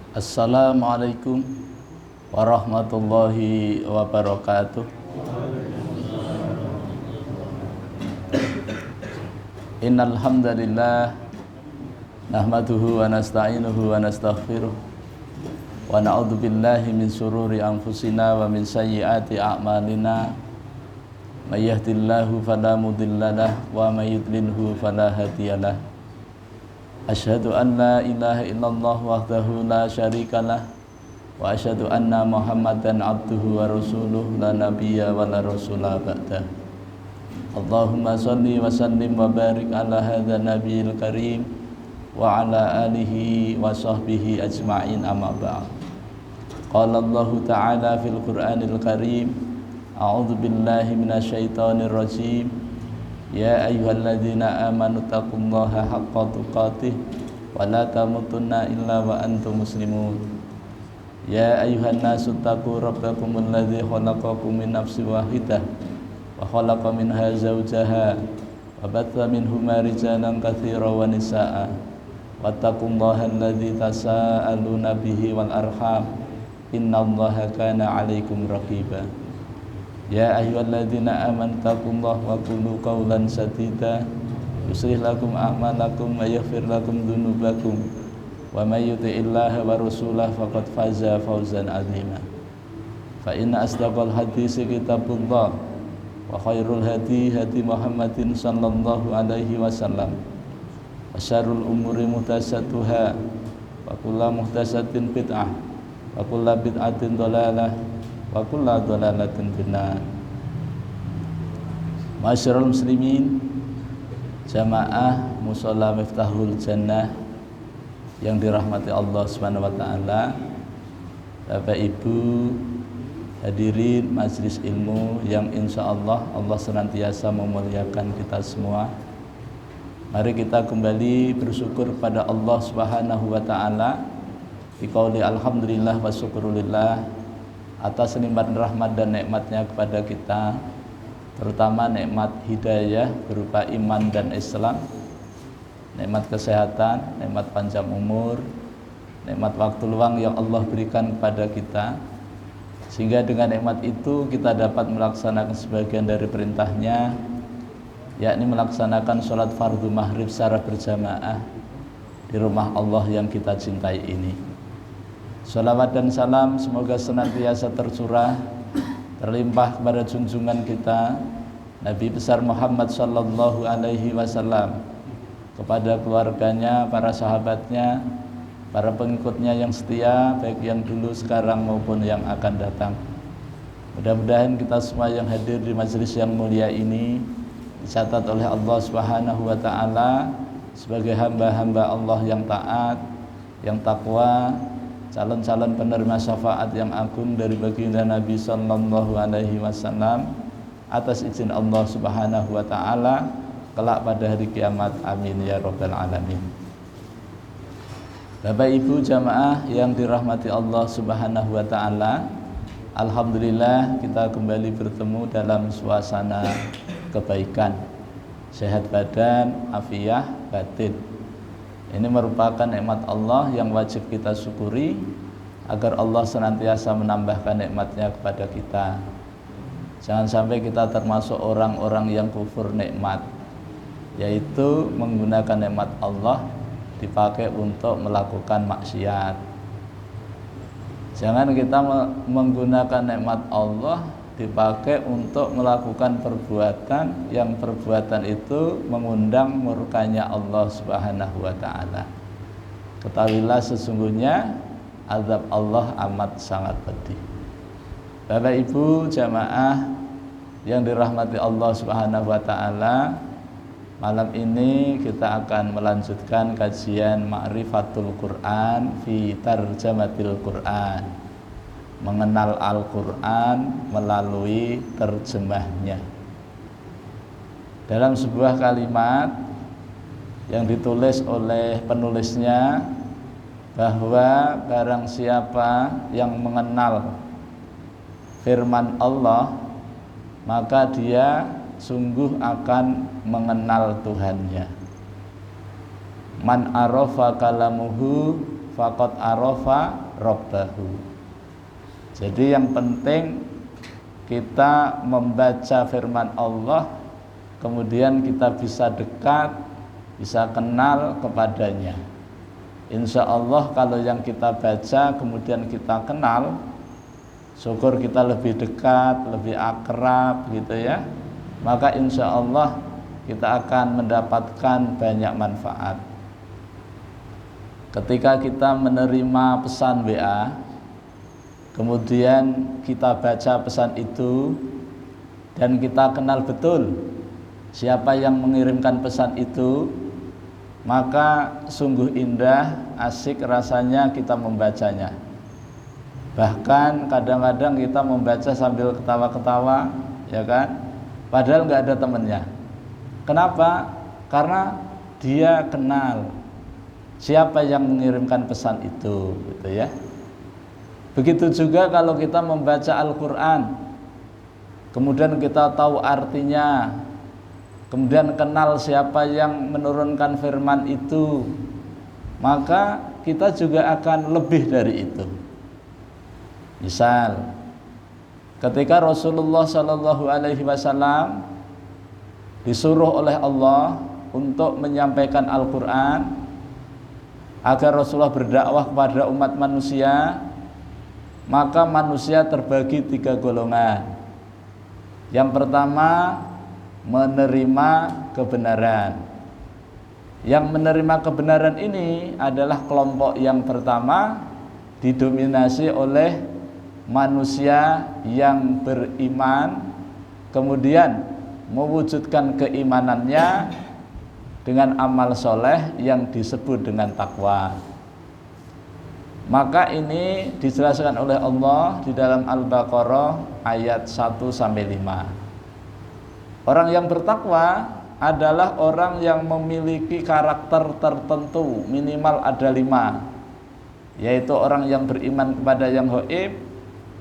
Assalamualaikum warahmatullahi wabarakatuh. Innal hamdalillah nahmaduhu wa nasta'inuhu wa nastaghfiruh wa na'udzu billahi min shururi anfusina wa min sayyiati a'malina. May yahdihillahu fala mudhillalah wa may yudlilhu fala hadiyalah. Asyhadu an la ilaha illallah wahdahu la syarikalah wa asyhadu anna Muhammadan abduhu wa rasuluh la nabiyya wa la rasula ba'dah. Allahumma shalli wa sallim wa barik ala hadza nabiyil karim wa ala alihi wa sahbihi ajma'in, amma ba'd. Qala Allah ta'ala fil Qur'anil Karim, a'udzu billahi minasyaitonir rajim. Ya ayyuhalladzina amanu taqullaha haqqa tuqatih wa la tamutunna illa wa antum muslimun. Ya ayyuhan nasu taqu rabbakumul ladzi khalaqakum min nafsin wahidah wa khalaqa minha zawjaha wa batha minhuma rijalan katsiran wa nisaa'a wattaqullaha alladzi tasaaluna bihi wal arham innallaha kana 'alaikum raqiba. Ya ayyuhalladzina amanu taqullaha wa qulu qawlan sadida yuslih lakum a'malakum wa yaghfir lakum dzunubakum wa may yuti'illaha wa rasulahu faqad faza fawzan 'azima. Fa inna asdaqal haditsi kitabullah wa khairul hadi hadi Muhammadin sallallahu alaihi wasallam wa syarrul umuri muhdatsatuha wa kullu muhdatsatin bid'ah wa kullu bid'atin dhalalah wa kullu dhalalatin finnar. Masyarul muslimin, jamaah mushola Miftahul Jannah yang dirahmati Allah Subhanahu wa taala, Bapak Ibu hadirin majelis ilmu yang insyaallah Allah senantiasa memuliakan kita semua. Mari kita kembali bersyukur pada Allah Subhanahu wa taala biqauli alhamdulillah wa syukrulillah atas nikmat rahmat dan nikmatnya kepada kita, terutama nikmat hidayah berupa iman dan Islam, nikmat kesehatan, nikmat panjang umur, nikmat waktu luang yang Allah berikan kepada kita, sehingga dengan nikmat itu kita dapat melaksanakan sebagian dari perintahnya, yakni melaksanakan sholat fardu maghrib secara berjamaah di rumah Allah yang kita cintai ini. Salawat dan salam semoga senantiasa tercurah, terlimpah kepada junjungan kita Nabi besar Muhammad sallallahu alaihi wasallam, kepada keluarganya, para sahabatnya, para pengikutnya yang setia, baik yang dulu, sekarang maupun yang akan datang. Mudah-mudahan kita semua yang hadir di majelis yang mulia ini dicatat oleh Allah Subhanahu wa taala sebagai hamba-hamba Allah yang taat, yang takwa, calon-calon penerima syafaat yang agung dari baginda Nabi sallallahu alaihi wasallam atas izin Allah Subhanahu wa taala kelak pada hari kiamat. Amin ya rabbal alamin. Bapak Ibu jamaah yang dirahmati Allah Subhanahu wa taala, alhamdulillah kita kembali bertemu dalam suasana kebaikan, sehat badan, afiah batin. Ini merupakan nikmat Allah yang wajib kita syukuri agar Allah senantiasa menambahkan nikmatnya kepada kita. Jangan sampai kita termasuk orang-orang yang kufur nikmat, yaitu menggunakan nikmat Allah dipakai untuk melakukan maksiat. Jangan kita menggunakan nikmat Allah dipakai untuk melakukan perbuatan yang perbuatan itu mengundang murkanya Allah Subhanahu wa taala. Ketahuilah sesungguhnya azab Allah amat sangat pedih. Bapak Ibu jamaah yang dirahmati Allah Subhanahu wa taala, malam ini kita akan melanjutkan kajian Ma'rifatul Quran fi Tarjamatil Quran, mengenal Al-Quran melalui terjemahnya. Dalam sebuah kalimat yang ditulis oleh penulisnya bahwa barang siapa yang mengenal firman Allah, maka dia sungguh akan mengenal Tuhannya. Man arafa kalamuhu faqad arafa rabbahu. Jadi yang penting kita membaca firman Allah, kemudian kita bisa dekat, bisa kenal kepadanya. Insya Allah kalau yang kita baca kemudian kita kenal, syukur kita lebih dekat, lebih akrab gitu ya, maka insya Allah kita akan mendapatkan banyak manfaat. Ketika kita menerima pesan WA, kemudian kita baca pesan itu dan kita kenal betul siapa yang mengirimkan pesan itu, maka sungguh indah, asik rasanya kita membacanya. Bahkan kadang-kadang kita membaca sambil ketawa-ketawa, ya kan? Padahal nggak ada temannya. Kenapa? Karena dia kenal siapa yang mengirimkan pesan itu, gitu ya. Begitu juga kalau kita membaca Al-Quran, kemudian kita tahu artinya, kemudian kenal siapa yang menurunkan firman itu, maka kita juga akan lebih dari itu. Misal, ketika Rasulullah SAW disuruh oleh Allah untuk menyampaikan Al-Quran agar Rasulullah berdakwah kepada umat manusia, maka manusia terbagi 3 golongan. Yang pertama, menerima kebenaran. Yang menerima kebenaran ini adalah kelompok yang pertama, didominasi oleh manusia yang beriman, kemudian mewujudkan keimanannya dengan amal soleh yang disebut dengan takwa. Maka ini dijelaskan oleh Allah di dalam Al-Baqarah ayat 1-5. Orang yang bertakwa adalah orang yang memiliki karakter tertentu, minimal ada 5, yaitu orang yang beriman kepada yang gaib,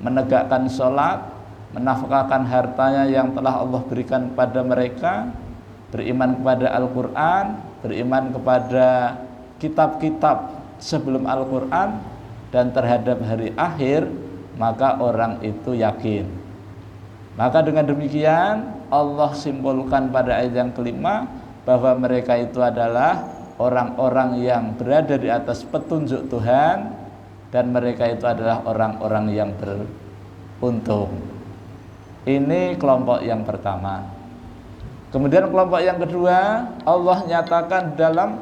menegakkan sholat, menafkahkan hartanya yang telah Allah berikan kepada mereka, beriman kepada Al-Quran, beriman kepada kitab-kitab sebelum Al-Quran, dan terhadap hari akhir, maka orang itu yakin. Maka dengan demikian Allah simpulkan pada ayat yang kelima bahwa mereka itu adalah orang-orang yang berada di atas petunjuk Tuhan, dan mereka itu adalah orang-orang yang beruntung. Ini kelompok yang pertama. Kemudian kelompok yang kedua, Allah nyatakan dalam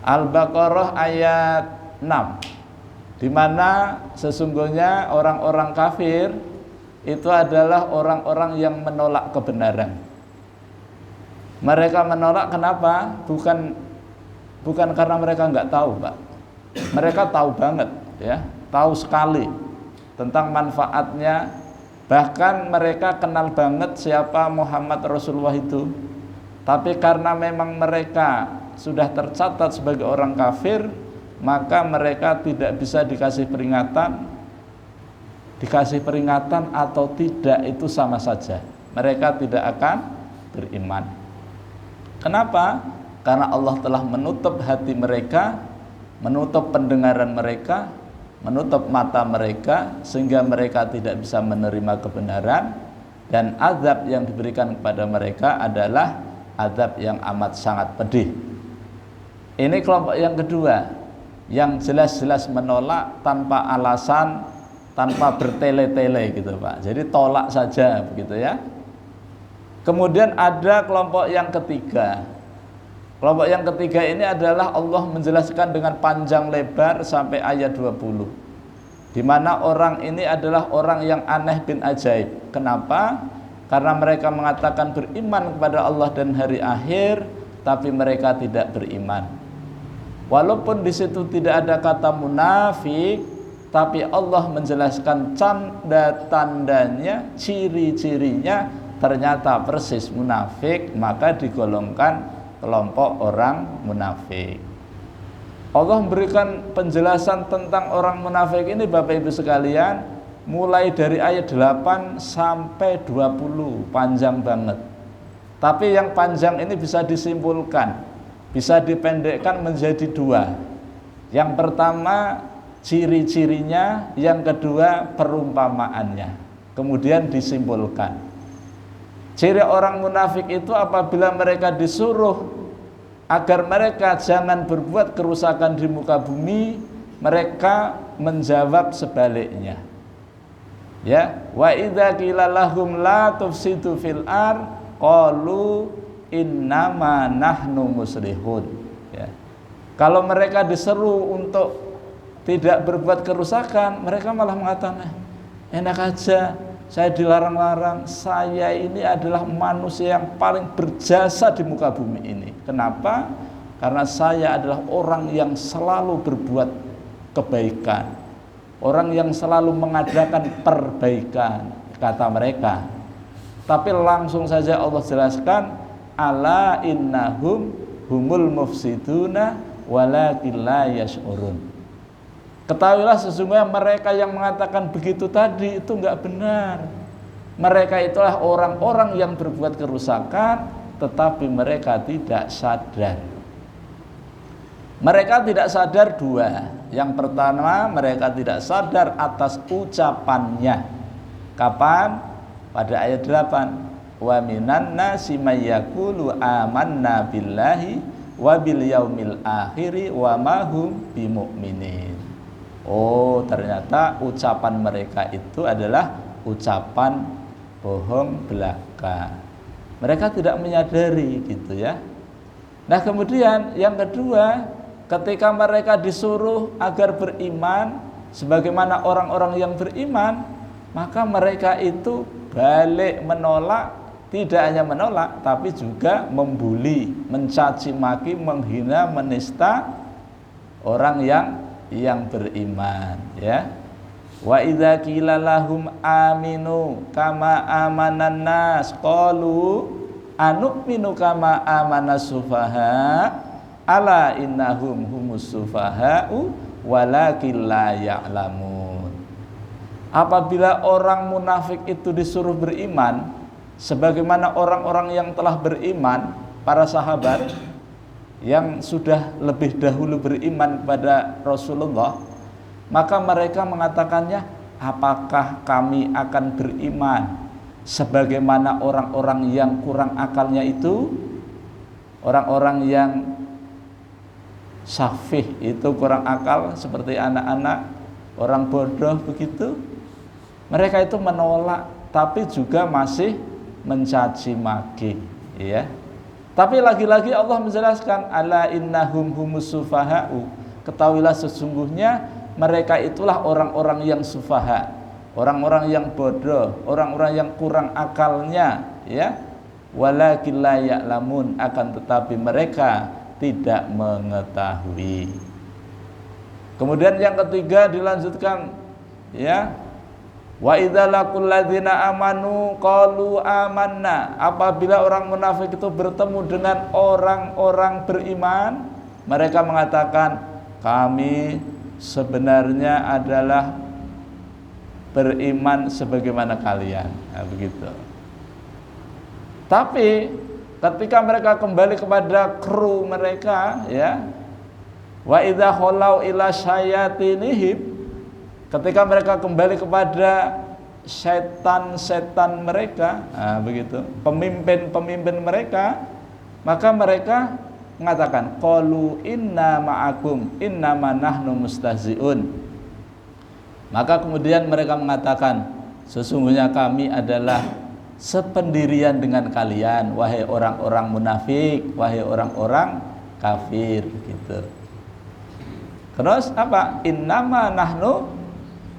Al-Baqarah ayat 6, di mana sesungguhnya orang-orang kafir itu adalah orang-orang yang menolak kebenaran. Mereka menolak kenapa? Bukan karena mereka nggak tahu, Pak. Mereka tahu banget, ya, tahu sekali tentang manfaatnya. Bahkan mereka kenal banget siapa Muhammad Rasulullah itu. Tapi karena memang mereka sudah tercatat sebagai orang kafir, maka mereka tidak bisa dikasih peringatan. Dikasih peringatan atau tidak itu sama saja, mereka tidak akan beriman. Kenapa? Karena Allah telah menutup hati mereka, menutup pendengaran mereka, menutup mata mereka, sehingga mereka tidak bisa menerima kebenaran. Dan azab yang diberikan kepada mereka adalah azab yang amat sangat pedih. Ini kelompok yang kedua, yang jelas-jelas menolak tanpa alasan, tanpa bertele-tele gitu, Pak. Jadi tolak saja begitu ya. Kemudian ada kelompok yang ketiga. Kelompok yang ketiga ini adalah Allah menjelaskan dengan panjang lebar sampai ayat 20, di mana orang ini adalah orang yang aneh bin ajaib. Kenapa? Karena mereka mengatakan beriman kepada Allah dan hari akhir, tapi mereka tidak beriman. Walaupun di situ tidak ada kata munafik, tapi Allah menjelaskan tanda-tandanya, ciri-cirinya, ternyata persis munafik, maka digolongkan kelompok orang munafik. Allah memberikan penjelasan tentang orang munafik ini, Bapak Ibu sekalian, mulai dari ayat 8 sampai 20, panjang banget. Tapi yang panjang ini bisa disimpulkan, bisa dipendekkan menjadi dua. Yang pertama ciri-cirinya, yang kedua perumpamaannya. Kemudian disimpulkan. Ciri orang munafik itu apabila mereka disuruh agar mereka jangan berbuat kerusakan di muka bumi, mereka menjawab sebaliknya. Ya, wa idza qila lahum la tufsidu fil ard qalu innama nahnu muslihun. Ya. Kalau mereka diseru untuk tidak berbuat kerusakan, mereka malah mengatakan, enak aja, saya dilarang-larang, saya ini adalah manusia yang paling berjasa di muka bumi ini. Kenapa? Karena saya adalah orang yang selalu berbuat kebaikan, orang yang selalu mengadakan perbaikan, kata mereka. Tapi langsung saja Allah jelaskan, ala innahum humul mufsiduna walakin la yash'urun. Ketahuilah sesungguhnya mereka yang mengatakan begitu tadi itu enggak benar. Mereka itulah orang-orang yang berbuat kerusakan, tetapi mereka tidak sadar. Mereka tidak sadar dua. Yang pertama, mereka tidak sadar atas ucapannya. Kapan? Pada ayat 8, wa minan nasi may yaqulu amanna billahi wa bil yaumil akhiri wa ma hum bimumin. Oh, ternyata ucapan mereka itu adalah ucapan bohong belaka. Mereka tidak menyadari gitu ya. Nah, kemudian yang kedua, ketika mereka disuruh agar beriman sebagaimana orang-orang yang beriman, maka mereka itu balik menolak, tidak hanya menolak tapi juga membuli, mencaci maki, menghina, menista orang yang beriman, ya. Wa idza qila lahum aminu kama amanan nas qalu anu'minu kama amanas sufaha ala innahum humus sufaha'u walakin la ya'lamun. Apabila orang munafik itu disuruh beriman sebagaimana orang-orang yang telah beriman, para sahabat yang sudah lebih dahulu beriman kepada Rasulullah, maka mereka mengatakannya, apakah kami akan beriman sebagaimana orang-orang yang kurang akalnya itu, orang-orang yang safih itu kurang akal seperti anak-anak, orang bodoh begitu. Mereka itu menolak tapi juga masih mencaci maki, ya. Tapi lagi-lagi Allah menjelaskan, ala innahum humus sufaha'u. Ketahuilah sesungguhnya mereka itulah orang-orang yang sufaha, orang-orang yang bodoh, orang-orang yang kurang akalnya, ya. Walakin la ya'lamun, akan tetapi mereka tidak mengetahui. Kemudian yang ketiga dilanjutkan, ya. Wa idza laqul ladzina amanu qalu amanna. Apabila orang munafik itu bertemu dengan orang-orang beriman, mereka mengatakan, kami sebenarnya adalah beriman sebagaimana kalian. Nah, begitu. Tapi ketika mereka kembali kepada kru mereka, ya, wa idza khalau ila syayatinihim, ketika mereka kembali kepada setan-setan mereka, nah, begitu, pemimpin-pemimpin mereka, maka mereka mengatakan, qalu inna ma'akum innama nahnu mustahzi'un. Maka kemudian mereka mengatakan, sesungguhnya kami adalah sependirian dengan kalian, wahai orang-orang munafik, wahai orang-orang kafir, gitu. Terus apa? Innama nahnu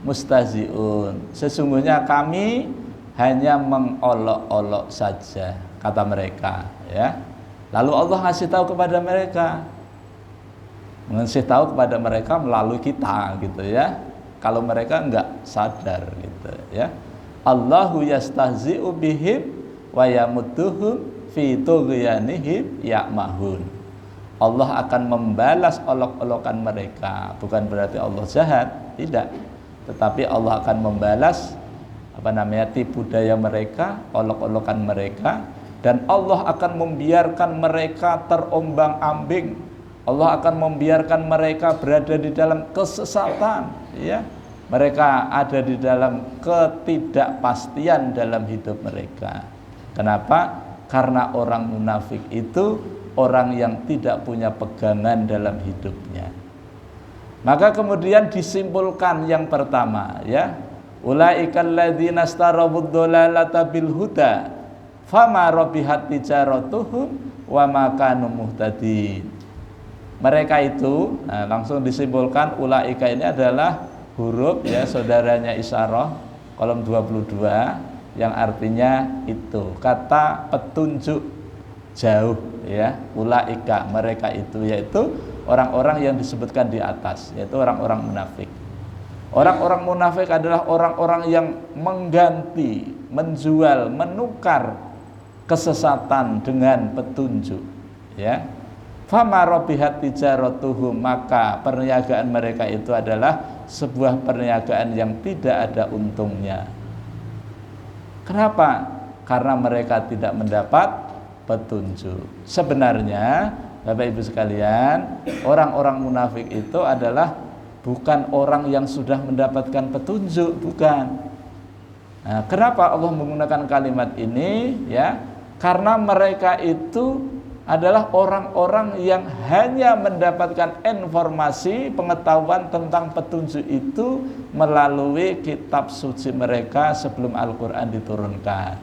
mustahzi'un. Sesungguhnya kami hanya mengolok-olok saja, kata mereka, ya. Lalu Allah ngasih tahu kepada mereka, melalui kita, gitu ya. Kalau mereka enggak sadar, gitu ya. Allahu yastahzi'u bihim wa yamudduhum fi tughyanihim ya'mahun. Allah akan membalas olok-olokan mereka. Bukan berarti Allah jahat, tidak. Tetapi Allah akan membalas tipu daya mereka, olok-olokan mereka, dan Allah akan membiarkan mereka terombang-ambing. Allah akan membiarkan mereka berada di dalam kesesatan, ya. Mereka ada di dalam ketidakpastian dalam hidup mereka. Kenapa? Karena orang munafik itu orang yang tidak punya pegangan dalam hidupnya. Maka kemudian disimpulkan yang pertama, ya, ulaikal ladzina istarabud dhalalata bil huda fama rabihat tijaratuhum wa ma kanu muhtadin. Mereka itu, nah, langsung disimpulkan ulaika ini adalah huruf, ya, saudaranya isyarah kolom 22 yang artinya itu, kata petunjuk jauh, ya. Ulaika, mereka itu, yaitu orang-orang yang disebutkan di atas, yaitu orang-orang munafik. Orang-orang munafik adalah orang-orang yang mengganti, menjual, menukar kesesatan dengan petunjuk, ya. Fama rabihat tijaratuhum, maka perniagaan mereka itu adalah sebuah perniagaan yang tidak ada untungnya. Kenapa? Karena mereka tidak mendapat petunjuk. Sebenarnya Bapak Ibu sekalian, orang-orang munafik itu adalah bukan orang yang sudah mendapatkan petunjuk, bukan. Nah, kenapa Allah menggunakan kalimat ini, ya? Karena mereka itu adalah orang-orang yang hanya mendapatkan informasi, pengetahuan tentang petunjuk itu melalui kitab suci mereka sebelum Al-Quran diturunkan.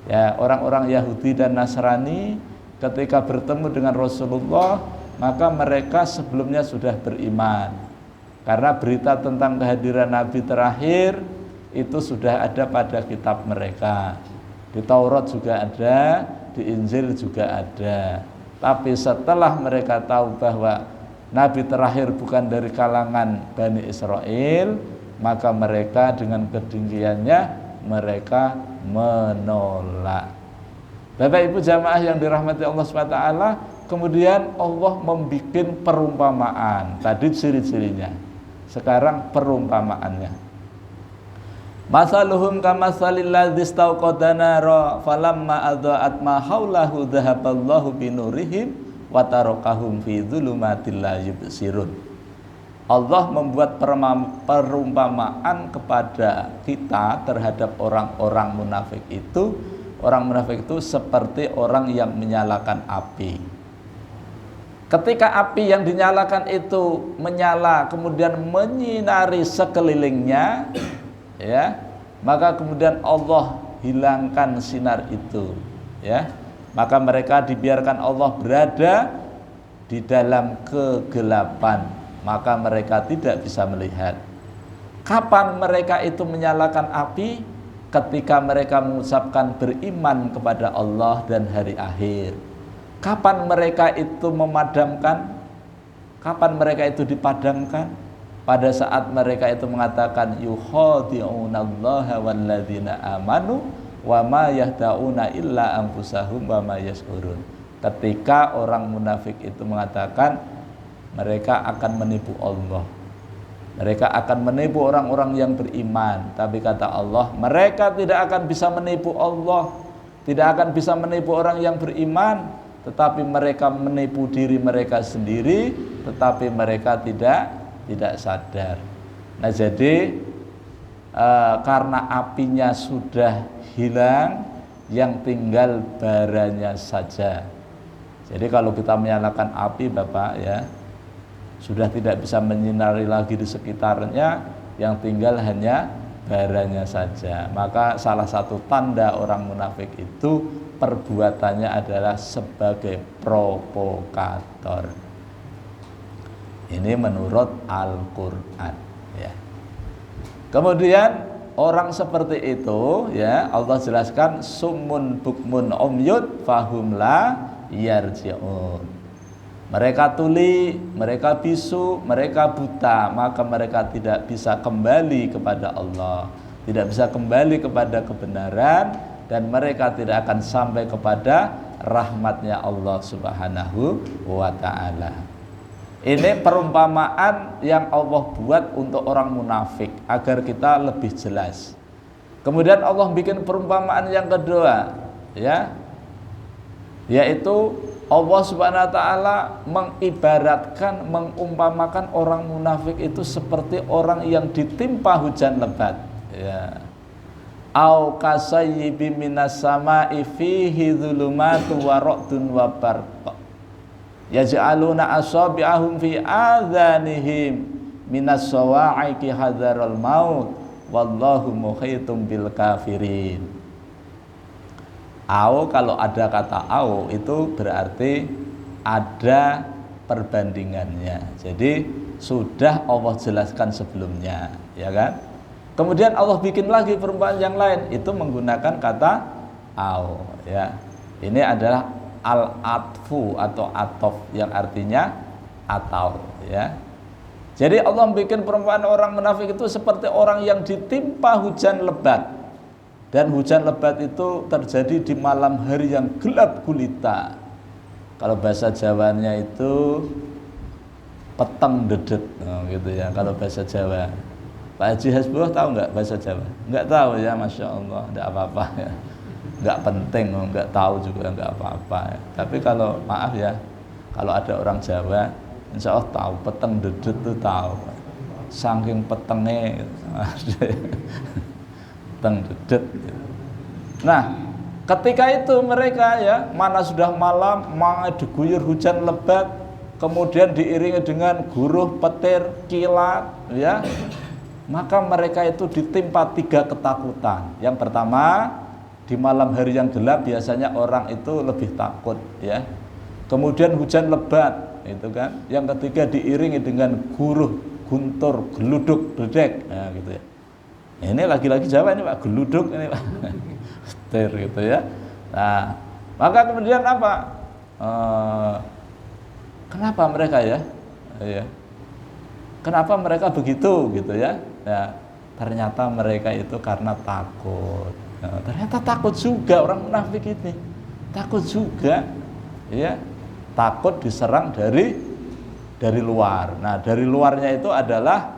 Ya, orang-orang Yahudi dan Nasrani ketika bertemu dengan Rasulullah, maka mereka sebelumnya sudah beriman. Karena berita tentang kehadiran Nabi terakhir itu sudah ada pada kitab mereka. Di Taurat juga ada, di Injil juga ada. Tapi setelah mereka tahu bahwa Nabi terakhir bukan dari kalangan Bani Israel, maka mereka dengan kedengkiannya mereka menolak. Bapak Ibu jamaah yang dirahmati Allah SWT, kemudian Allah membuat perumpamaan. Tadi ciri-cirinya, sekarang perumpamaannya. Masaluhum kamasalil ladzi istauqada nara falamma adha'at ma haulahu dhahaballahu binurihim wa tarakahum fi dzulumatil la yubsirun. Allah membuat perumpamaan kepada kita terhadap orang-orang munafik itu. Orang munafik itu seperti orang yang menyalakan api. Ketika api yang dinyalakan itu menyala kemudian menyinari sekelilingnya, ya, maka kemudian Allah hilangkan sinar itu, ya. Maka mereka dibiarkan Allah berada di dalam kegelapan, maka mereka tidak bisa melihat. Kapan mereka itu menyalakan api? Ketika mereka mengucapkan beriman kepada Allah dan hari akhir. Kapan mereka itu memadamkan? Kapan mereka itu dipadamkan? Pada saat mereka itu mengatakan yukhadi'unallaha walladzina amanu wa ma yahda'una illa anfusahum wa ma yash'urun. Ketika orang munafik itu mengatakan mereka akan menipu Allah, mereka akan menipu orang-orang yang beriman, tapi kata Allah, mereka tidak akan bisa menipu Allah, tidak akan bisa menipu orang yang beriman, tetapi mereka menipu diri mereka sendiri, tetapi mereka tidak sadar. Nah, jadi karena apinya sudah hilang, yang tinggal baranya saja. Jadi kalau kita menyalakan api, Bapak, ya, sudah tidak bisa menyinari lagi di sekitarnya, yang tinggal hanya baranya saja. Maka salah satu tanda orang munafik itu perbuatannya adalah sebagai provokator. Ini menurut Al-Quran, ya. Kemudian orang seperti itu, ya, Allah jelaskan summun bukmun umyud fahum la yarji'un. Mereka tuli, mereka bisu, mereka buta, maka mereka tidak bisa kembali kepada Allah, tidak bisa kembali kepada kebenaran, dan mereka tidak akan sampai kepada rahmatnya Allah Subhanahu wa ta'ala. Ini perumpamaan yang Allah buat untuk orang munafik agar kita lebih jelas. Kemudian Allah bikin perumpamaan yang kedua, ya. Yaitu Allah Subhanahu wa taala mengibaratkan, mengumpamakan orang munafik itu seperti orang yang ditimpa hujan lebat, ya. Au kasayyibi minas sama'i fihi dzulumatu wa ra'dun wa barq. Yaj'aluna asabi'ahum fi adhanihim minas sawa'iqi hadzarul maut wallahu muhitum bil kafirin. Au, kalau ada kata au itu berarti ada perbandingannya. Jadi sudah Allah jelaskan sebelumnya, ya kan? Kemudian Allah bikin lagi perumpamaan yang lain, itu menggunakan kata au, ya. Ini adalah al-atfu atau atof yang artinya atau, ya. Jadi Allah bikin perumpamaan orang munafik itu seperti orang yang ditimpa hujan lebat. Dan hujan lebat itu terjadi di malam hari yang gelap gulita. Kalau bahasa Jawanya itu peteng dedet, gitu ya. Kalau bahasa Jawa, Pak Haji Hasbullah tahu nggak bahasa Jawa? Nggak tahu ya, Masya Allah, nggak apa-apa ya. Nggak penting, nggak tahu juga nggak apa-apa ya. Tapi kalau maaf ya, kalau ada orang Jawa, insya Allah tahu peteng dedet itu tahu. Saking petengnya, peteng dedet. Nah, ketika itu mereka ya, mana sudah malam, mana diguyur hujan lebat, kemudian diiringi dengan guruh, petir, kilat, ya. Maka mereka itu ditimpa 3 ketakutan. Yang pertama, di malam hari yang gelap biasanya orang itu lebih takut, ya. Kemudian hujan lebat, itu kan. Yang ketiga diiringi dengan guruh, guntur, geluduk, dedek, ya, gitu ya. Ini lagi-lagi Jawa ini Pak, geluduk ini Pak. Setir gitu ya. Nah, maka kemudian apa? Kenapa mereka ya? Ya. Kenapa mereka begitu gitu ya? Ya, ternyata mereka itu karena takut. Nah, ternyata takut juga orang munafik ini. Takut juga, ya. Takut diserang dari luar. Nah, dari luarnya itu adalah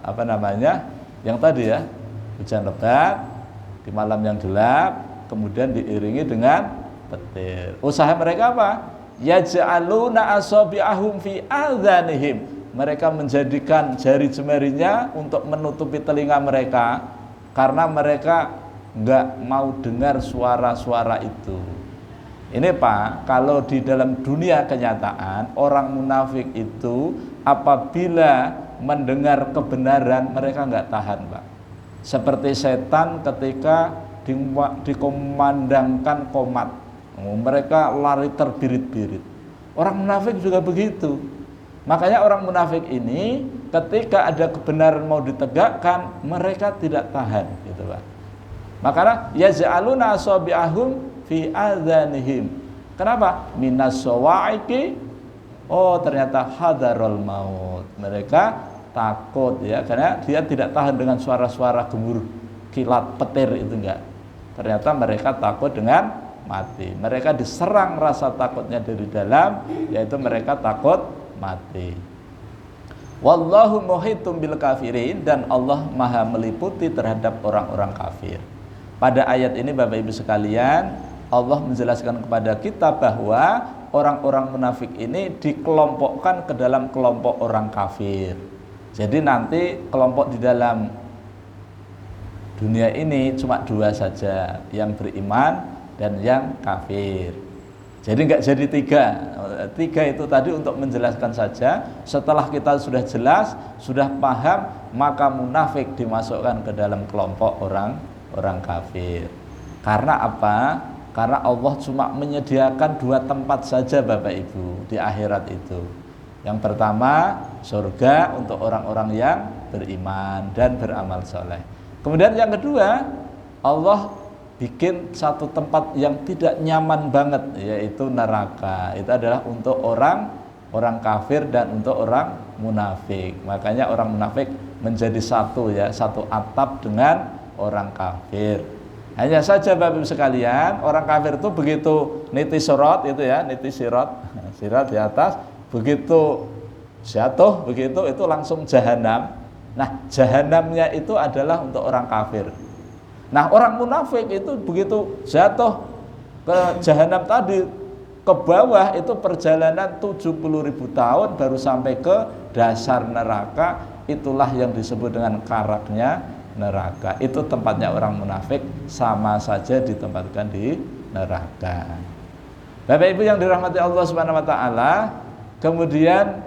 apa namanya? Yang tadi ya, hujan lebat di malam yang gelap, kemudian diiringi dengan petir. Usaha mereka apa? Yaj'aluna asabi'ahum fi adhanihim. Mereka menjadikan jari jemarinya untuk menutupi telinga mereka karena mereka enggak mau dengar suara-suara itu. Ini Pak, kalau di dalam dunia kenyataan orang munafik itu apabila mendengar kebenaran mereka enggak tahan Pak. Seperti setan ketika dikomandangkan qomat, mereka lari terbirit-birit. Orang munafik juga begitu. Makanya orang munafik ini ketika ada kebenaran mau ditegakkan, mereka tidak tahan, gitu Pak. Makanya yaz'aluna asabi'ahum fi adhanihim. Kenapa? Minas sawa'iqi. Oh, ternyata hadarul maut. Mereka takut ya, karena dia tidak tahan dengan suara-suara gemuruh kilat petir itu enggak. Ternyata mereka takut dengan mati. Mereka diserang rasa takutnya dari dalam, yaitu mereka takut mati. Wallahu muhitum bil kafirin, dan Allah maha meliputi terhadap orang-orang kafir. Pada ayat ini Bapak Ibu sekalian, Allah menjelaskan kepada kita bahwa orang-orang munafik ini dikelompokkan ke dalam kelompok orang kafir. Jadi nanti kelompok di dalam dunia ini cuma 2 saja, yang beriman dan yang kafir. Jadi enggak jadi 3. 3 itu tadi untuk menjelaskan saja. Setelah kita sudah jelas, sudah paham, maka munafik dimasukkan ke dalam kelompok orang kafir. Karena apa? Karena Allah cuma menyediakan 2 tempat saja Bapak Ibu di akhirat itu. Yang pertama, surga untuk orang-orang yang beriman dan beramal soleh. Kemudian yang kedua, Allah bikin satu tempat yang tidak nyaman banget, yaitu neraka. Itu adalah untuk orang kafir dan untuk orang munafik. Makanya orang munafik menjadi satu ya, satu atap dengan orang kafir. Hanya saja Bapak Ibu sekalian, orang kafir itu begitu niti sirat itu ya, niti sirat di atas, begitu jatuh begitu itu langsung jahanam. Nah, jahanamnya itu adalah untuk orang kafir. Nah, orang munafik itu begitu jatuh ke jahanam tadi, ke bawah itu perjalanan 70.000 tahun baru sampai ke dasar neraka. Itulah yang disebut dengan karaknya neraka. Itu tempatnya orang munafik, sama saja ditempatkan di neraka. Bapak Ibu yang dirahmati Allah Subhanahu wa taala, kemudian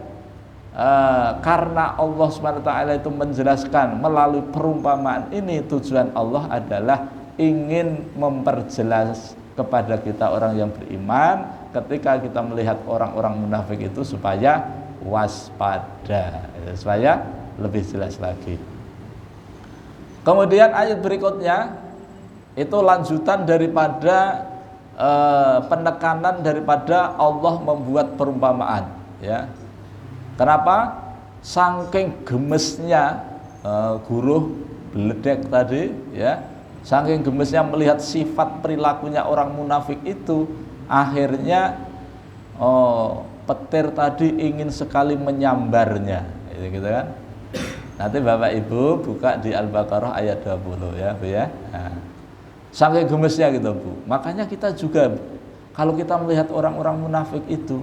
karena Allah Subhanahu wa taala itu menjelaskan melalui perumpamaan ini, tujuan Allah adalah ingin memperjelas kepada kita orang yang beriman ketika kita melihat orang-orang munafik itu supaya waspada, supaya lebih jelas lagi. Kemudian ayat berikutnya itu lanjutan daripada penekanan daripada Allah membuat perumpamaan, ya. Kenapa? Saking gemesnya guru beledek tadi, ya. Saking gemesnya melihat sifat perilakunya orang munafik itu, akhirnya petir tadi ingin sekali menyambarnya, gitu kan? Nanti Bapak Ibu buka di Al-Baqarah ayat 20 ya, Bu ya. Nah, saking gemesnya gitu, Bu. Makanya kita juga kalau kita melihat orang-orang munafik itu,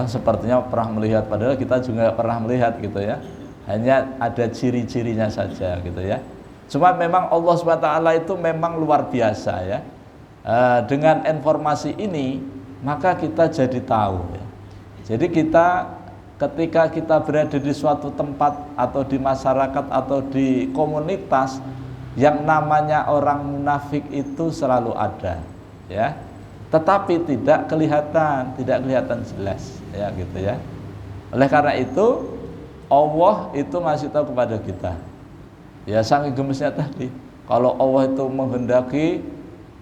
sepertinya pernah melihat, padahal kita juga pernah melihat gitu ya. Hanya ada ciri-cirinya saja gitu ya. Cuma memang Allah SWT itu memang luar biasa ya. Dengan informasi ini maka kita jadi tahu ya. Jadi kita ketika kita berada di suatu tempat atau di masyarakat atau di komunitas yang namanya orang munafik itu selalu ada ya. Tetapi tidak kelihatan jelas ya gitu ya. Oleh karena itu Allah itu masih tahu kepada kita. Ya saking gemesnya tadi, kalau Allah itu menghendaki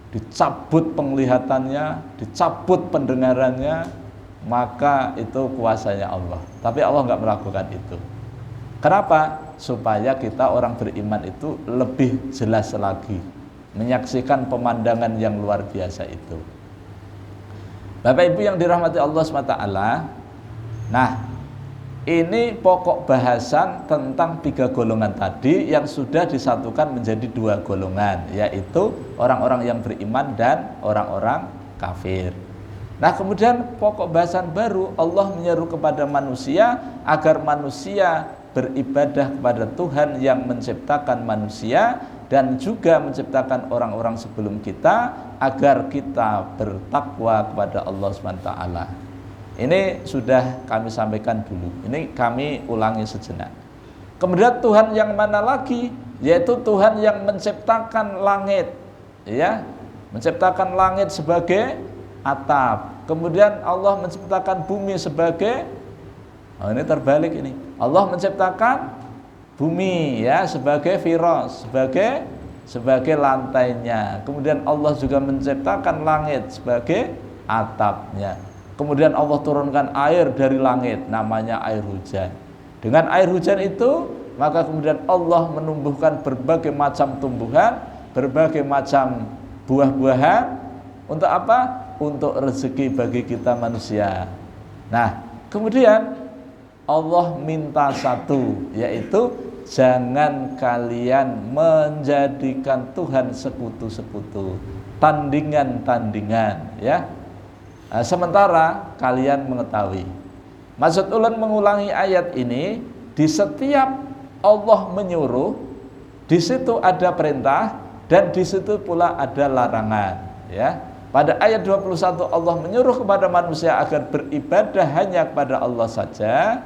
dicabut penglihatannya, dicabut pendengarannya, maka itu kuasanya Allah. Tapi Allah nggak melakukan itu. Kenapa? Supaya kita orang beriman itu lebih jelas lagi menyaksikan pemandangan yang luar biasa itu. Bapak Ibu yang dirahmati Allah SWT, nah ini pokok bahasan tentang 3 golongan tadi yang sudah disatukan menjadi 2 golongan, yaitu orang-orang yang beriman dan orang-orang kafir. Nah kemudian pokok bahasan baru, Allah menyeru kepada manusia agar manusia beribadah kepada Tuhan yang menciptakan manusia dan juga menciptakan orang-orang sebelum kita, agar kita bertakwa kepada Allah SWT. Ini sudah kami sampaikan dulu, ini kami ulangi sejenak. Kemudian Tuhan yang mana lagi? Yaitu Tuhan yang menciptakan langit, ya, menciptakan langit sebagai atap. Kemudian Allah menciptakan bumi sebagai, ini terbalik ini. Allah menciptakan bumi ya sebagai firas, sebagai lantainya. Kemudian Allah juga menciptakan langit sebagai atapnya. Kemudian Allah turunkan air dari langit, namanya air hujan. Dengan air hujan itu, maka kemudian Allah menumbuhkan berbagai macam tumbuhan, berbagai macam buah-buahan. Untuk apa? Untuk rezeki bagi kita manusia. Nah, kemudian Allah minta satu, yaitu jangan kalian menjadikan Tuhan sekutu-sekutu, tandingan-tandingan, ya. Nah, sementara kalian mengetahui, maksud ulun mengulangi ayat ini, di setiap Allah menyuruh, di situ ada perintah dan di situ pula ada larangan, ya. Pada ayat 21 Allah menyuruh kepada manusia agar beribadah hanya kepada Allah saja,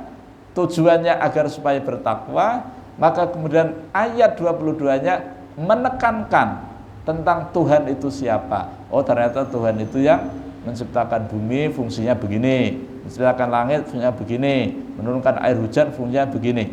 tujuannya agar supaya bertakwa. Maka kemudian ayat 22-nya menekankan tentang Tuhan itu siapa. Oh ternyata Tuhan itu yang menciptakan bumi fungsinya begini, menciptakan langit fungsinya begini, menurunkan air hujan fungsinya begini.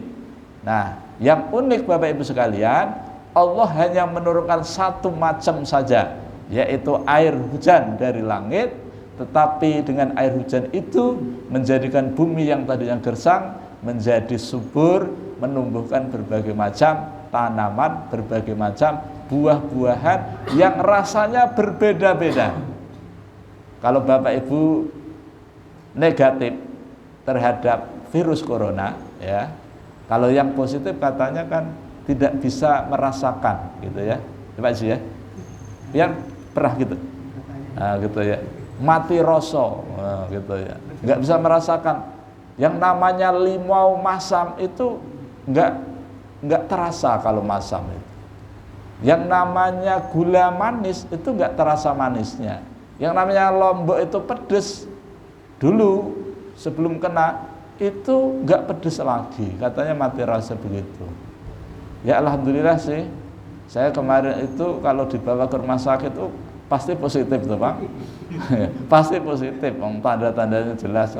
Nah, yang unik Bapak Ibu sekalian, Allah hanya menurunkan satu macam saja, yaitu air hujan dari langit. Tetapi dengan air hujan itu menjadikan bumi yang tadinya gersang menjadi subur, menumbuhkan berbagai macam tanaman, berbagai macam buah-buahan yang rasanya berbeda-beda. Kalau Bapak Ibu negatif terhadap virus corona, ya, kalau yang positif katanya kan tidak bisa merasakan, gitu ya, Pak Ji ya, yang pernah gitu. Nah, gitu ya. Mati rasa, nah, gitu ya. Nggak bisa merasakan yang namanya limau masam itu nggak terasa kalau masam itu. Yang namanya gula manis itu nggak terasa manisnya. Yang namanya lombok itu pedes dulu sebelum kena itu nggak pedes lagi. Katanya mati rasa begitu. Ya alhamdulillah sih. Saya kemarin itu kalau dibawa ke rumah sakit itu pasti positif tuh Pak. Pasti positif, tanda-tandanya jelas.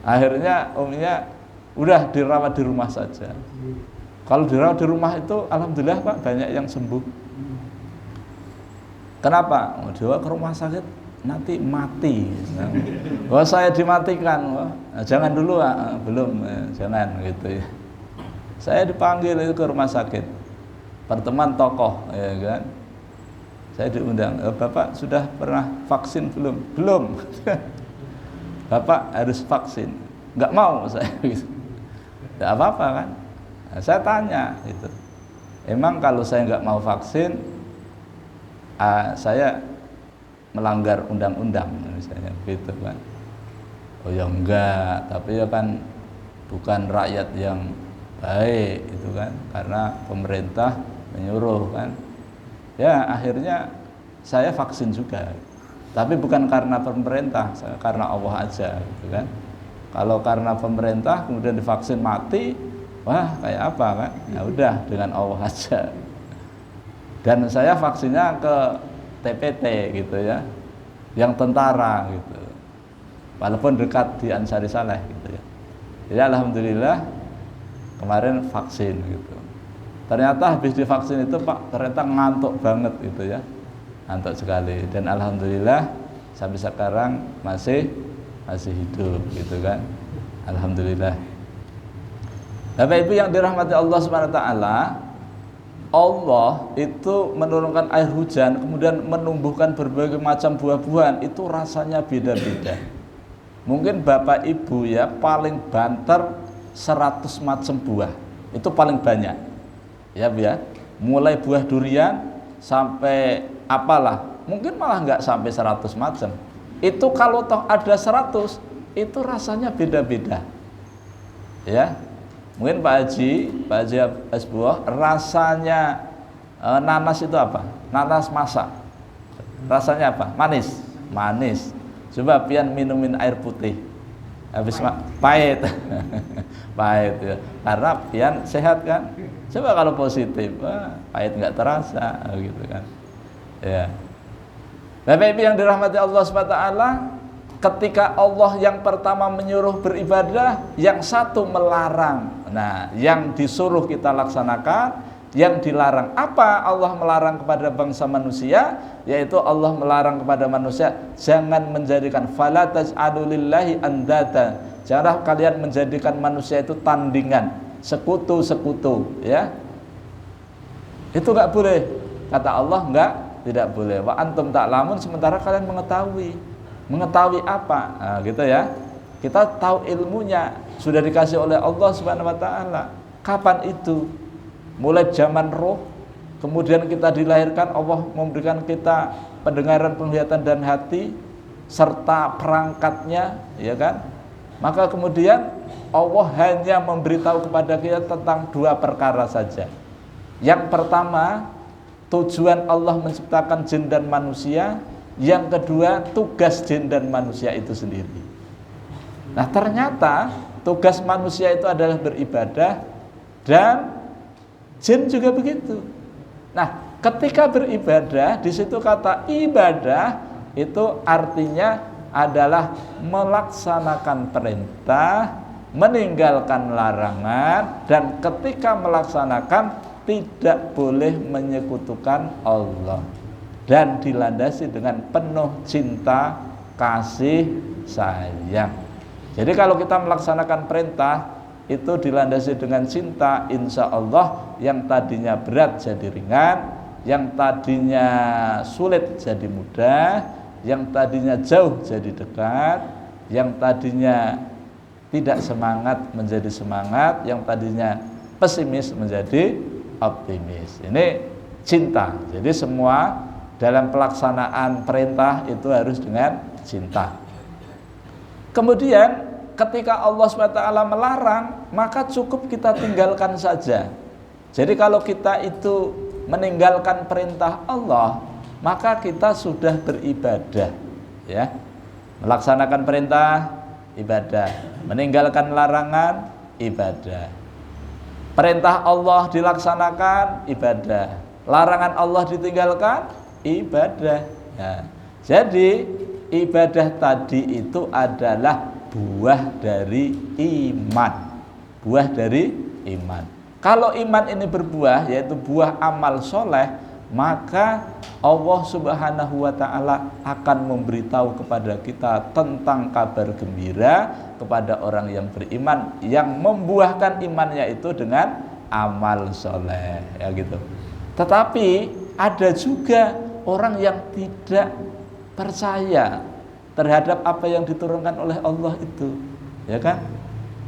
Akhirnya umumnya udah dirawat di rumah saja. Kalau dirawat di rumah itu alhamdulillah Pak banyak yang sembuh. Kenapa? Dibawa ke rumah sakit nanti mati. Wah saya dimatikan. Wah, jangan dulu belum, jangan gitu ya. Saya dipanggil itu ke rumah sakit. Pertemuan tokoh, ya kan? Saya diundang, Bapak sudah pernah vaksin belum? Belum. Bapak harus vaksin. Nggak mau saya. Nggak apa-apa kan? Nah, saya tanya, gitu. Emang kalau saya nggak mau vaksin, saya melanggar undang-undang, misalnya, gitu kan? Oh ya enggak, tapi ya kan bukan rakyat yang baik, itu kan? Karena pemerintah menyuruh kan? Ya akhirnya saya vaksin juga, tapi bukan karena pemerintah, karena Allah aja, gitu kan? Kalau karena pemerintah kemudian divaksin mati, wah kayak apa kan? Ya udah dengan Allah aja. Dan saya vaksinnya ke TPT gitu ya, yang tentara gitu, walaupun dekat di Ansari Saleh gitu ya. Jadi alhamdulillah kemarin vaksin gitu. Ternyata habis divaksin itu Pak, ternyata ngantuk banget gitu ya, ngantuk sekali. Dan alhamdulillah sampai sekarang masih hidup gitu kan, alhamdulillah. Bapak Ibu yang dirahmati Allah Subhanahu wa taala, Allah itu menurunkan air hujan kemudian menumbuhkan berbagai macam buah-buahan, itu rasanya beda-beda. Mungkin Bapak Ibu ya paling banter 100 macam buah, itu paling banyak. Ya Bu ya, mulai buah durian sampai apalah, mungkin malah nggak sampai 100 macam. Itu kalau toh ada 100, itu rasanya beda-beda. Ya. Mungkin Pak Haji Asbuah, rasanya nanas itu apa? Nanas masak. Rasanya apa? Manis. Manis. Coba pian minumin air putih. Habis pahit. Pahit ya. Karena pian sehat kan? Coba kalau positif, pahit nggak terasa gitu kan. Ya. Bapak Ibu yang dirahmati Allah Subhanahu wa taala, ketika Allah yang pertama menyuruh beribadah, yang satu melarang. Nah, yang disuruh kita laksanakan, yang dilarang apa? Allah melarang kepada bangsa manusia, yaitu Allah melarang kepada manusia jangan menjadikan fala taj'alu lillahi andada. Janganlah kalian menjadikan manusia itu tandingan, sekutu-sekutu, ya. Itu enggak boleh. Kata Allah enggak, tidak boleh. Wa antum ta'lamun, sementara kalian mengetahui apa? Nah, gitu ya. Kita tahu ilmunya, sudah dikasih oleh Allah Subhanahu wa taala. Kapan itu? Mulai zaman roh, kemudian kita dilahirkan, Allah memberikan kita pendengaran, penglihatan dan hati serta perangkatnya, ya kan? Maka kemudian Allah hanya memberitahu kepada kita tentang dua perkara saja. Yang pertama, tujuan Allah menciptakan jin dan manusia. Yang kedua, tugas jin dan manusia itu sendiri. Nah, ternyata tugas manusia itu adalah beribadah, dan jin juga begitu. Nah, ketika beribadah, di situ kata ibadah itu artinya adalah melaksanakan perintah, meninggalkan larangan, dan ketika melaksanakan tidak boleh menyekutukan Allah, dan dilandasi dengan penuh cinta, kasih, sayang. Jadi kalau kita melaksanakan perintah itu dilandasi dengan cinta, insya Allah yang tadinya berat jadi ringan, yang tadinya sulit jadi mudah, yang tadinya jauh jadi dekat, yang tadinya tidak semangat menjadi semangat, yang tadinya pesimis menjadi optimis. Ini cinta. Jadi semua dalam pelaksanaan perintah itu harus dengan cinta. Kemudian ketika Allah SWT melarang, maka cukup kita tinggalkan saja. Jadi kalau kita itu meninggalkan perintah Allah, maka kita sudah beribadah, ya. Melaksanakan perintah, ibadah. Meninggalkan larangan, ibadah. Perintah Allah dilaksanakan, ibadah. Larangan Allah ditinggalkan, ibadah. Nah, jadi ibadah tadi itu adalah buah dari iman. Buah dari iman. Kalau iman ini berbuah, yaitu buah amal soleh, maka Allah Subhanahu wa ta'ala akan memberitahu kepada kita tentang kabar gembira kepada orang yang beriman, yang membuahkan imannya itu dengan amal soleh, ya gitu. Tetapi ada juga orang yang tidak percaya terhadap apa yang diturunkan oleh Allah itu, ya kan?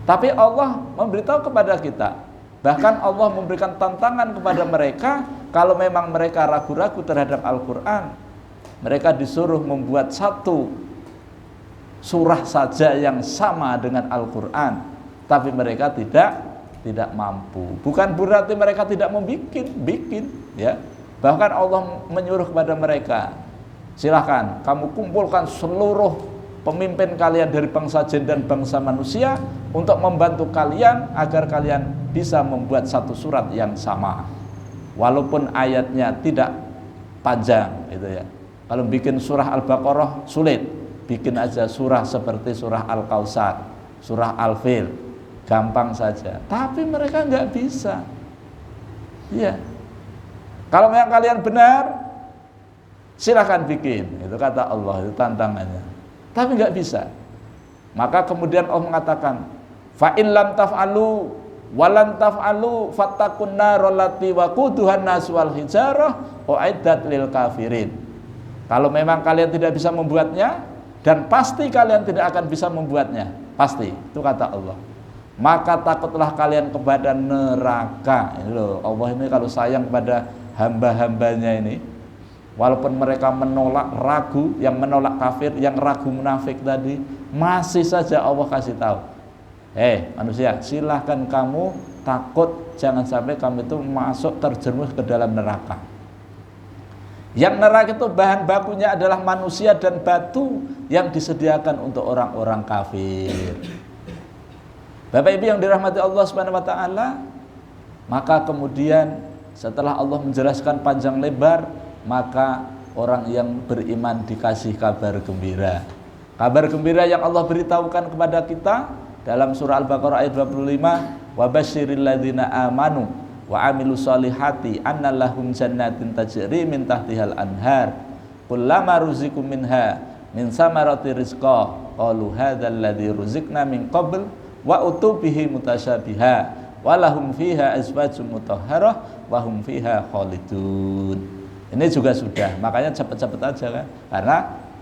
Tapi Allah memberitahu kepada kita, bahkan Allah memberikan tantangan kepada mereka. Kalau memang mereka ragu-ragu terhadap Al-Quran, mereka disuruh membuat satu surah saja yang sama dengan Al-Quran, tapi mereka tidak mampu. Bukan berarti mereka tidak bikin, ya. Bahkan Allah menyuruh kepada mereka, silahkan kamu kumpulkan seluruh pemimpin kalian dari bangsa jin dan bangsa manusia untuk membantu kalian agar kalian bisa membuat satu surat yang sama, walaupun ayatnya tidak panjang, gitu ya. Kalau bikin surah Al-Baqarah sulit, bikin aja surah seperti surah Al-Kautsar, surah Al-Fil, gampang saja. Tapi mereka nggak bisa, ya. Kalau memang kalian benar, silahkan bikin, itu kata Allah, itu tantangannya. Tapi nggak bisa. Maka kemudian Allah mengatakan, fa in lam taf'alu walan taf'alu fattaqun narol lati waquduhan nas wal hijarah uiddat lil kafirin. Kalau memang kalian tidak bisa membuatnya, dan pasti kalian tidak akan bisa membuatnya, pasti, itu kata Allah, maka takutlah kalian kepada neraka. Ini loh, Allah ini kalau sayang kepada hamba-hambanya ini, walaupun mereka menolak, ragu, yang menolak kafir, yang ragu munafik tadi, masih saja Allah kasih tahu, manusia, silahkan kamu takut, jangan sampai kamu itu masuk terjerumus ke dalam neraka. Yang neraka itu bahan bakunya adalah manusia dan batu yang disediakan untuk orang-orang kafir. Bapak Ibu yang dirahmati Allah Subhanahu wa ta'ala, maka kemudian setelah Allah menjelaskan panjang lebar, maka orang yang beriman dikasih kabar gembira. Kabar gembira yang Allah beritahukan kepada kita dalam surah Al-Baqarah ayat 25, wa basyiril ladzina amanu wa amilus solihati anna lahum jannatin tajri min tahtihal anhar kullama ruziqu minha min samarati rizqa qalu hadzal ladzi ruziqna min qabl wa utubihi mutasyabiha walahum fiha azwajum mutahharah wa hum fiha khalidun. Ini juga sudah, makanya cepat-cepat aja kan,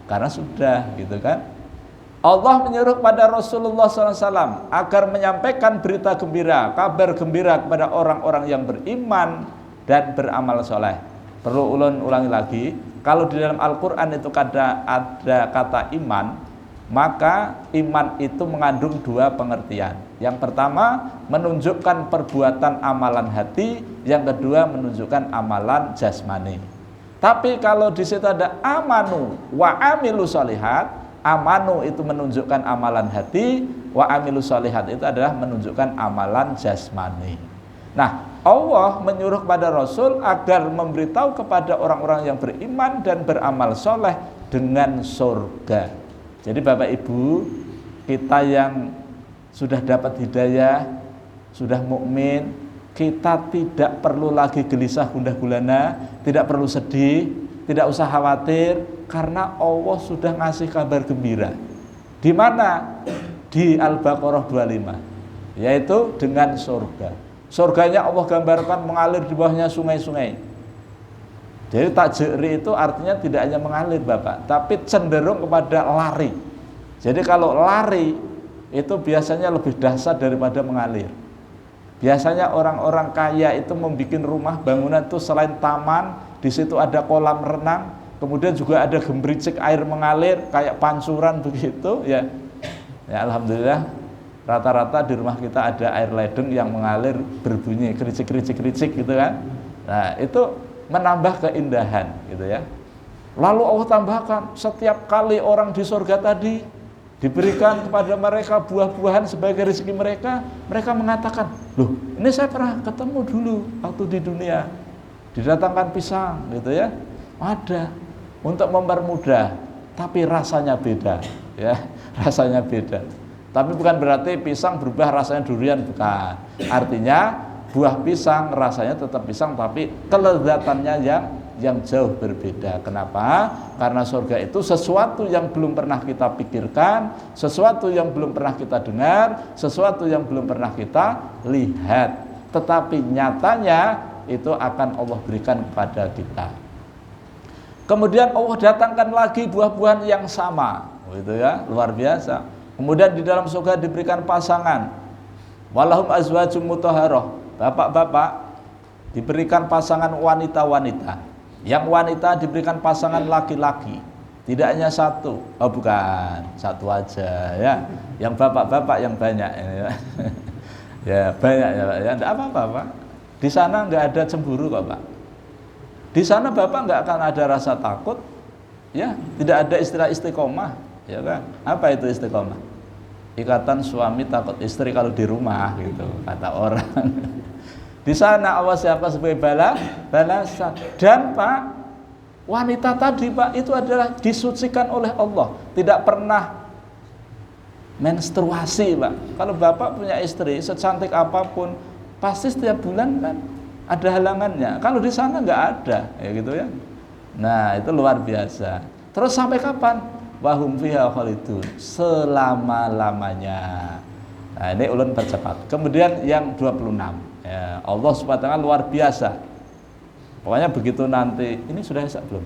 karena sudah, gitu kan. Allah menyuruh pada Rasulullah SAW agar menyampaikan berita gembira, kabar gembira kepada orang-orang yang beriman dan beramal soleh. Perlu ulangi lagi, kalau di dalam Al-Quran itu ada kata iman, maka iman itu mengandung dua pengertian. Yang pertama menunjukkan perbuatan amalan hati, yang kedua menunjukkan amalan jasmani. Tapi kalau di situ ada amanu wa amilu sholihat, amanu itu menunjukkan amalan hati, wa amilu sholihat itu adalah menunjukkan amalan jasmani. Nah, Allah menyuruh kepada Rasul agar memberitahu kepada orang-orang yang beriman dan beramal soleh dengan surga. Jadi Bapak Ibu, kita yang sudah dapat hidayah, sudah mukmin, kita tidak perlu lagi gelisah gundah gulana, tidak perlu sedih, tidak usah khawatir, karena Allah sudah ngasih kabar gembira. Di mana? Di Al-Baqarah 25, yaitu dengan surga. Surganya Allah gambarkan mengalir di bawahnya sungai-sungai. Jadi tajri itu artinya tidak hanya mengalir Bapak, tapi cenderung kepada lari. Jadi kalau lari itu biasanya lebih dahsyat daripada mengalir. Biasanya orang-orang kaya itu membuat rumah bangunan itu selain taman, di situ ada kolam renang, kemudian juga ada gemericik air mengalir kayak pancuran begitu ya. Ya alhamdulillah rata-rata di rumah kita ada air ledeng yang mengalir berbunyi kericik gitu kan. Nah, itu menambah keindahan gitu ya. Lalu Allah tambahkan, setiap kali orang di surga tadi diberikan kepada mereka buah-buahan sebagai rezeki mereka, mereka mengatakan, loh ini saya pernah ketemu dulu waktu di dunia, didatangkan pisang gitu ya, ada untuk mempermudah, tapi rasanya beda ya, rasanya beda. Tapi bukan berarti pisang berubah rasanya durian, bukan. Artinya buah pisang rasanya tetap pisang, tapi kelezatannya yang jauh berbeda. Kenapa? Karena surga itu sesuatu yang belum pernah kita pikirkan, sesuatu yang belum pernah kita dengar, sesuatu yang belum pernah kita lihat, tetapi nyatanya itu akan Allah berikan kepada kita. Kemudian Allah datangkan lagi buah-buahan yang sama, gitu ya, luar biasa. Kemudian di dalam surga diberikan pasangan, walahum azwajum mutahharah, bapak-bapak diberikan pasangan wanita-wanita. Yang wanita diberikan pasangan laki-laki, tidak hanya satu, oh bukan, satu aja ya. Yang bapak-bapak yang banyak ya. Ya banyak ya Pak, ya enggak apa-apa Pak. Di sana enggak ada cemburu kok Pak. Di sana Bapak enggak akan ada rasa takut, ya, tidak ada istilah istiqomah, ya kan? Apa itu istiqomah? Ikatan suami takut istri kalau di rumah gitu, kata orang. Di sana Allah siapa sebagai balasan. Dan Pak, wanita tadi Pak itu adalah disucikan oleh Allah, tidak pernah menstruasi Pak. Kalau Bapak punya istri secantik apapun, pasti setiap bulan kan ada halangannya. Kalau di sana nggak ada, ya gitu ya. Nah itu luar biasa. Terus sampai kapan? Wahum fiha khalidun, selama-lamanya. Nah ini ulun percepat. Kemudian yang 26. Ya, Allah SWT luar biasa. Pokoknya begitu nanti, ini sudah Isya belum?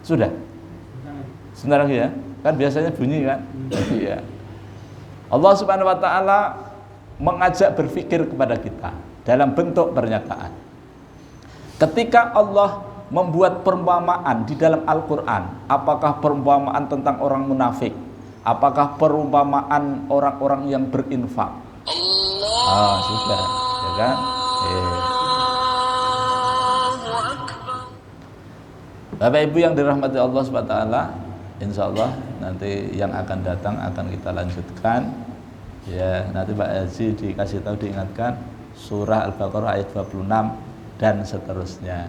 Sudah? Sebentar lagi ya, kan biasanya bunyi kan? Iya. Allah SWT mengajak berpikir kepada kita dalam bentuk pernyataan. Ketika Allah membuat perumpamaan di dalam Al-Quran, apakah perumpamaan tentang orang munafik, apakah perumpamaan orang-orang yang berinfak? Sudah, ya kan? Bapak Ibu yang dirahmati Allah SWT, insya Allah nanti yang akan datang akan kita lanjutkan. Ya, nanti Pak Haji dikasih tahu, diingatkan surah Al-Baqarah ayat 26 dan seterusnya.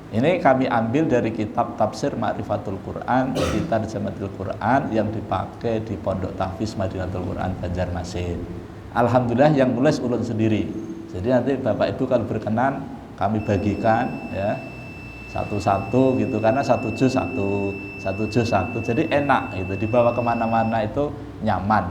Ini kami ambil dari kitab Tafsir Ma'rifatul Quran, kitab Jamatul Quran yang dipakai di Pondok Tahfiz Madinatul Quran Banjarmasin. Alhamdulillah yang nulis ulun sendiri. Jadi nanti Bapak Ibu kalau berkenan kami bagikan ya satu-satu gitu, karena satu juz satu, jadi enak gitu, dibawa kemana-mana itu nyaman.